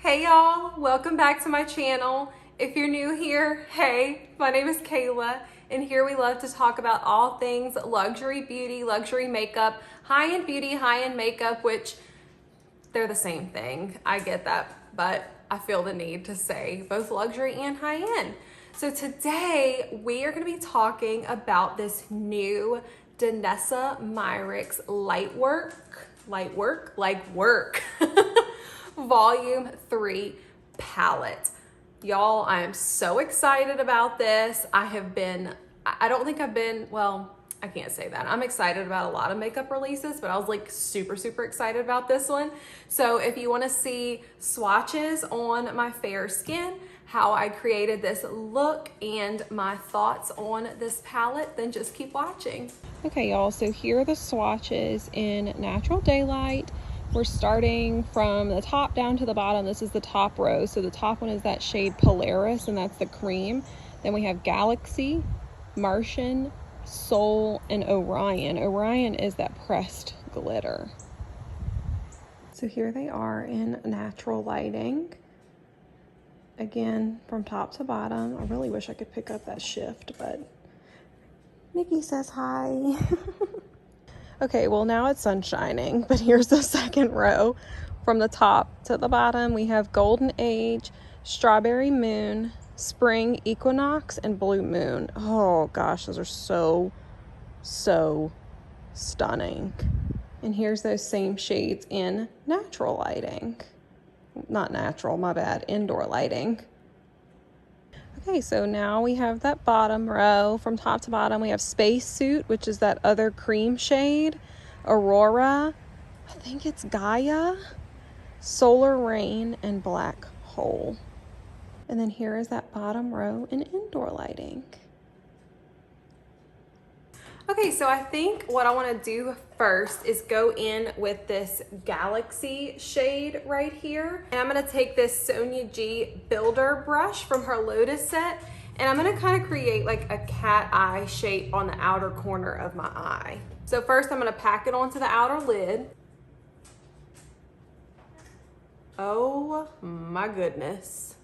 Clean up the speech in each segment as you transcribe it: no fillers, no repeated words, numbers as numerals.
Hey y'all, welcome back to my channel. If you're new here, hey, my name is Kayla, and here we love to talk about all things luxury beauty, luxury makeup, high-end beauty, high-end makeup, which they're the same thing. I get that, but I feel the need to say both luxury and high-end. So today we are gonna be talking about this new DANESSA MYRICKS Lightwork, Volume 3 palette. Y'all, I am so excited about this. I don't think I've been, well, I can't say that. I'm excited about a lot of makeup releases, but I was like super excited about this one. So if you wanna see swatches on my fair skin, how I created this look, and my thoughts on this palette, then just keep watching. Okay, y'all, so here are the swatches in Natural Daylight. We're starting from the top down to the bottom. This is the top row. So the top one is that shade Polaris, and that's the cream. Then we have Galaxy, Martian, Soul, and Orion. Orion is that pressed glitter. So here they are in natural lighting. Again, from top to bottom. I really wish I could pick up that shift, but Nikki says hi. Okay, well now it's sun shining, but here's the second row. From the top to the bottom, we have Golden Age, Strawberry Moon, Spring Equinox, and Blue Moon. Oh gosh, those are so stunning. And here's those same shades in natural lighting. Not natural, my bad, indoor lighting. Okay, so now we have that bottom row. From top to bottom, we have Spacesuit, which is that other cream shade, Aurora, I think it's Gaia, Solar Rain, and Black Hole. And then here is that bottom row in indoor lighting. Okay, so I think what I want to do first is go in with this Galaxy shade right here. And I'm going to take this Sonia G Builder brush from her Lotus set, and I'm going to kind of create like a cat eye shape on the outer corner of my eye. So first I'm going to pack it onto the outer lid. Oh my goodness.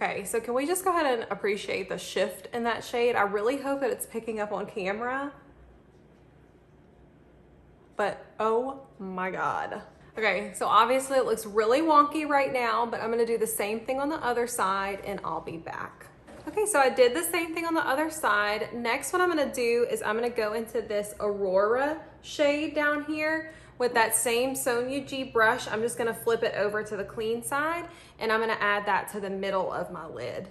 Okay, so can we just go ahead and appreciate the shift in that shade? I really hope that it's picking up on camera. But oh my God. Okay, so obviously it looks really wonky right now, but I'm gonna do the same thing on the other side and I'll be back. Okay, so I did the same thing on the other side. Next, what I'm gonna do is I'm gonna go into this Aurora shade down here. With that same Sonia G brush, I'm just gonna flip it over to the clean side, and I'm gonna add that to the middle of my lid.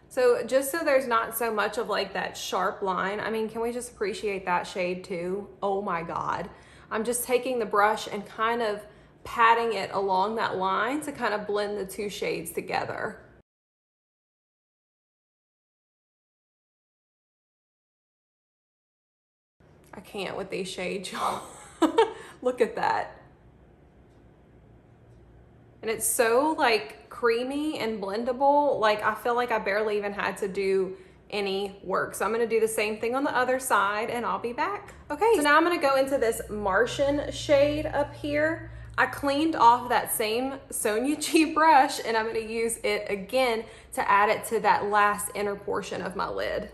So just so there's not so much of like that sharp line, I mean, can we just appreciate that shade too? Oh my God. I'm just taking the brush and kind of patting it along that line to kind of blend the two shades together. I can't with these shades, y'all. Look at that. And it's so like creamy and blendable. Like I feel like I barely even had to do any work. So I'm gonna do the same thing on the other side and I'll be back. Okay, so now I'm gonna go into this Martian shade up here. I cleaned off that same Sonia G brush, and I'm gonna use it again to add it to that last inner portion of my lid.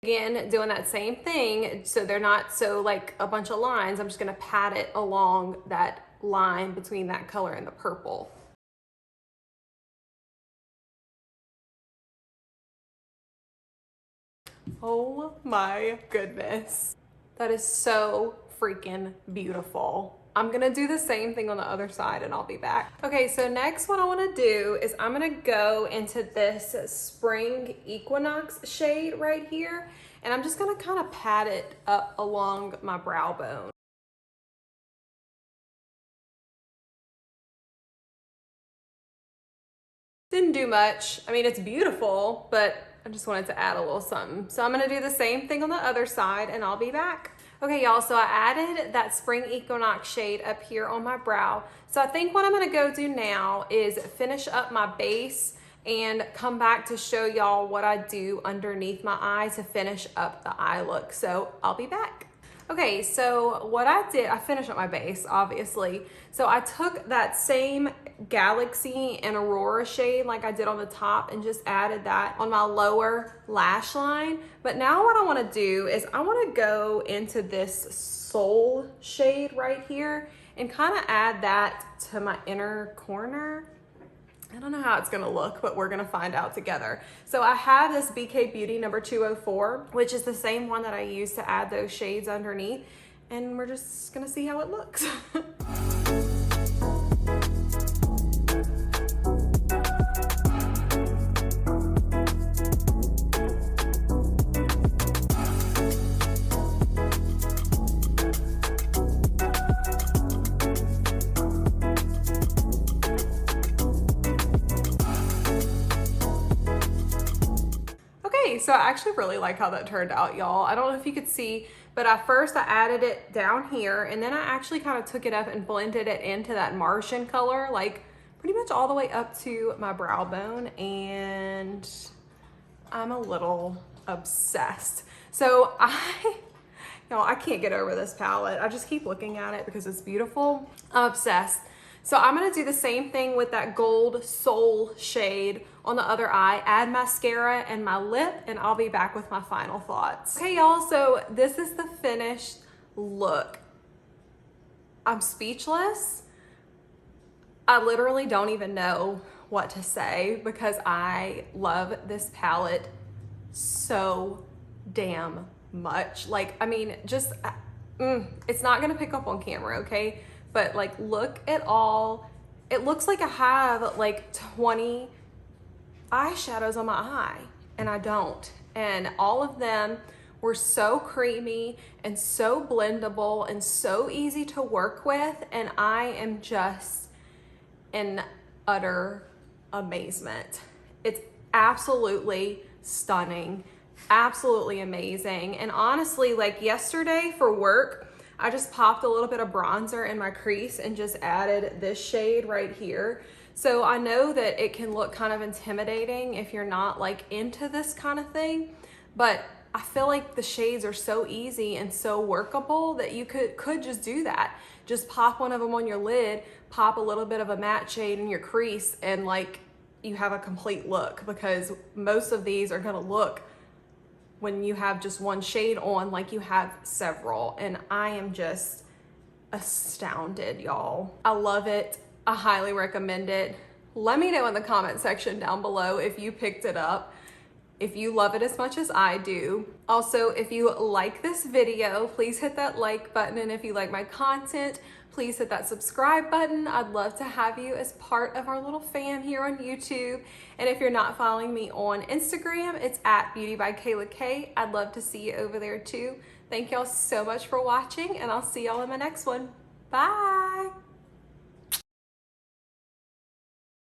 Again, doing that same thing, so they're not so like a bunch of lines. I'm just gonna pat it along that line between that color and the purple. Oh my goodness. That is so freaking beautiful. I'm gonna do the same thing on the other side and I'll be back. Okay, so next what I wanna do is I'm gonna go into this Spring Equinox shade right here. And I'm just gonna kind of pat it up along my brow bone. Didn't do much. I mean, it's beautiful, but I just wanted to add a little something. So I'm gonna do the same thing on the other side and I'll be back. Okay, y'all, so I added that Spring Equinox shade up here on my brow. So I think what I'm gonna go do now is finish up my base and come back to show y'all what I do underneath my eye to finish up the eye look. So I'll be back. Okay, so what I did, I finished up my base, obviously. So I took that same Galaxy and Aurora shade like I did on the top and just added that on my lower lash line. But now what I wanna do is I wanna go into this Soul shade right here and kind of add that to my inner corner. I don't know how it's gonna look, but we're gonna find out together. So I have this BK Beauty number 204, which is the same one that I used to add those shades underneath. And we're just gonna see how it looks. So I actually really like how that turned out, y'all. I don't know if you could see, but at first I added it down here and then I actually kind of took it up and blended it into that Martian color, like pretty much all the way up to my brow bone, and I'm a little obsessed. So I can't get over this palette. I just keep looking at it because it's beautiful. I'm obsessed. So I'm gonna do the same thing with that gold Soul shade on the other eye, add mascara and my lip, and I'll be back with my final thoughts. Okay, y'all, so this is the finished look. I'm speechless. I literally don't even know what to say because I love this palette so damn much. Like, I mean, just, it's not gonna pick up on camera, okay? But like, look at all, it looks like I have like 20 eyeshadows on my eye and I don't. And all of them were so creamy and so blendable and so easy to work with. And I am just in utter amazement. It's absolutely stunning, absolutely amazing. And honestly, like yesterday for work, I just popped a little bit of bronzer in my crease and just added this shade right here. So I know that it can look kind of intimidating if you're not like into this kind of thing, but I feel like the shades are so easy and so workable that you could just do that. Just pop one of them on your lid, pop a little bit of a matte shade in your crease, and like you have a complete look, because most of these are gonna look, when you have just one shade on, like you have several. And I am just astounded, y'all. I love it. I highly recommend it. Let me know in the comment section down below if you picked it up, if you love it as much as I do. Also, if you like this video, please hit that like button. And if you like my content, please hit that subscribe button. I'd love to have you as part of our little fam here on YouTube. And if you're not following me on Instagram, it's at beautybykaylak. I'd love to see you over there too. Thank y'all so much for watching, and I'll see y'all in my next one. Bye.